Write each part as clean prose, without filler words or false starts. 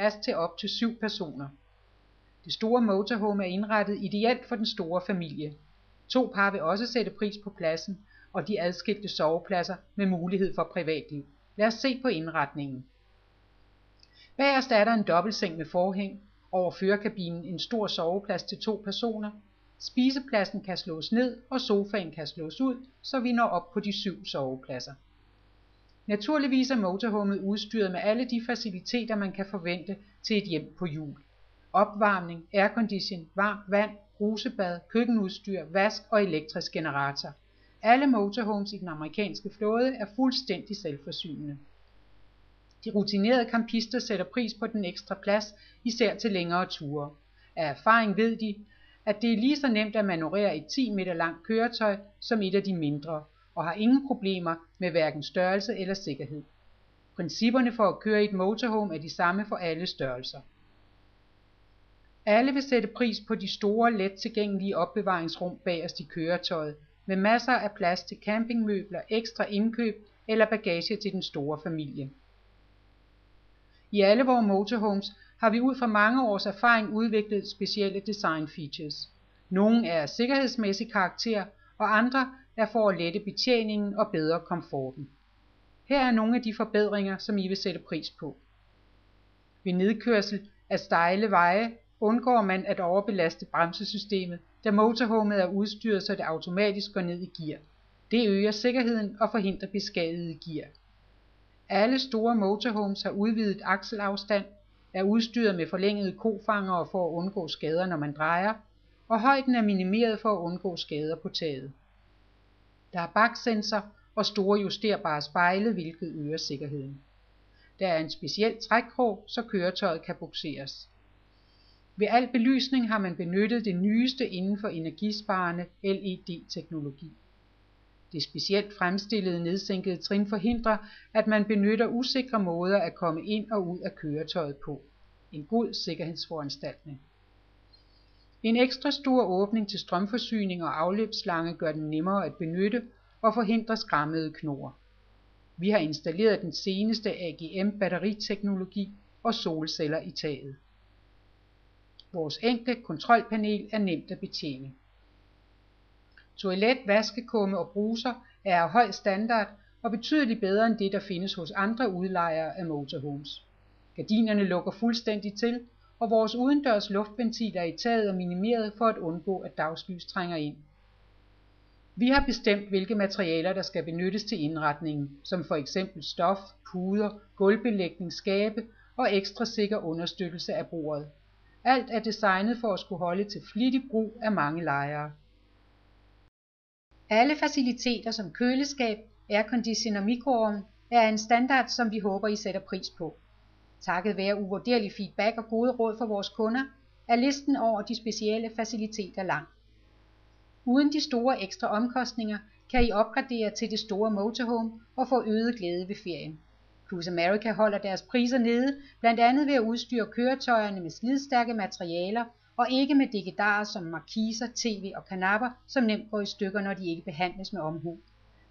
plads til op til 7 personer. Det store motorhome er indrettet ideelt for den store familie. 2 par vil også sætte pris på pladsen og de adskilte sovepladser med mulighed for privatliv. Lad os se på indretningen. Bagerst er der en dobbeltseng med forhæng, over førerkabinen en stor soveplads til 2 personer. Spisepladsen kan slås ned, og sofaen kan slås ud, så vi når op på de 7 sovepladser. Naturligvis er motorhomet udstyret med alle de faciliteter, man kan forvente til et hjem på hjul. Opvarmning, aircondition, varmt vand, brusebad, køkkenudstyr, vask og elektrisk generator. Alle motorhomes i den amerikanske flåde er fuldstændig selvforsynende. De rutinerede campister sætter pris på den ekstra plads, især til længere ture. Af erfaring ved de, at det er lige så nemt at manøvrere et 10 meter langt køretøj som et af de mindre, og har ingen problemer med hverken størrelse eller sikkerhed. Principperne for at køre i et motorhome er de samme for alle størrelser. Alle vil sætte pris på de store, let tilgængelige opbevaringsrum bagerst i køretøjet, med masser af plads til campingmøbler, ekstra indkøb eller bagage til den store familie. I alle vores motorhomes har vi ud fra mange års erfaring udviklet specielle design features. Nogle er af sikkerhedsmæssig karakter, og andre er for at lette betjeningen og bedre komforten. Her er nogle af de forbedringer, som I vil sætte pris på. Ved nedkørsel af stejle veje undgår man at overbelaste bremsesystemet, da motorhomet er udstyret, så det automatisk går ned i gear. Det øger sikkerheden og forhindrer beskadigede gear. Alle store motorhomes har udvidet akselafstand, er udstyret med forlængede kofangere for at undgå skader, når man drejer, og højden er minimeret for at undgå skader på taget. Der er baksensor og store justerbare spejle, hvilket øger sikkerheden. Der er en speciel trækkrog, så køretøjet kan bukseres. Ved al belysning har man benyttet det nyeste inden for energisparende LED-teknologi. Det specielt fremstillede nedsænkede trin forhindrer, at man benytter usikre måder at komme ind og ud af køretøjet på. En god sikkerhedsforanstaltning. En ekstra stor åbning til strømforsyning og afløbsslange gør den nemmere at benytte og forhindrer skrammede knor. Vi har installeret den seneste AGM-batteriteknologi og solceller i taget. Vores enkle kontrolpanel er nemt at betjene. Toilet, vaskekumme og bruser er af høj standard og betydeligt bedre end det, der findes hos andre udlejere af motorhomes. Gardinerne lukker fuldstændig til, og vores udendørs luftventiler i taget er minimeret for at undgå, at dagslys trænger ind. Vi har bestemt, hvilke materialer, der skal benyttes til indretningen, som for eksempel stof, puder, gulvbelægning, skabe og ekstra sikker understøttelse af bordet. Alt er designet for at skulle holde til flittig brug af mange lejere. Alle faciliteter som køleskab, aircondition og mikroovn er en standard, som vi håber, I sætter pris på. Takket være uvurderlig feedback og gode råd fra vores kunder, er listen over de specielle faciliteter lang. Uden de store ekstra omkostninger kan I opgradere til det store motorhome og få øget glæde ved ferien. Cruise America holder deres priser nede, blandt andet ved at udstyre køretøjerne med slidstærke materialer og ikke med dikkedarer som markiser, tv og kanapper, som nemt går i stykker, når de ikke behandles med omhu.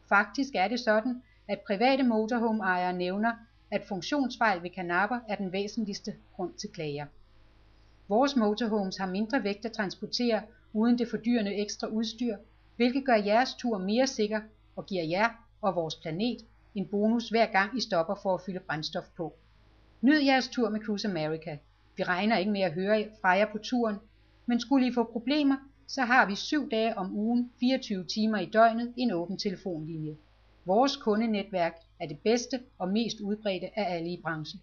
Faktisk er det sådan, at private motorhome-ejere nævner, at funktionsfejl ved kanapper er den væsentligste grund til klager. Vores motorhomes har mindre vægt at transportere uden det fordyrende ekstra udstyr, hvilket gør jeres tur mere sikker og giver jer og vores planet en bonus hver gang I stopper for at fylde brændstof på. Nyd jeres tur med Cruise America. Vi regner ikke med at høre fra jer på turen, men skulle I få problemer, så har vi 7 dage om ugen, 24 timer i døgnet, en åben telefonlinje. Vores kundenetværk er det bedste og mest udbredte af alle i branchen.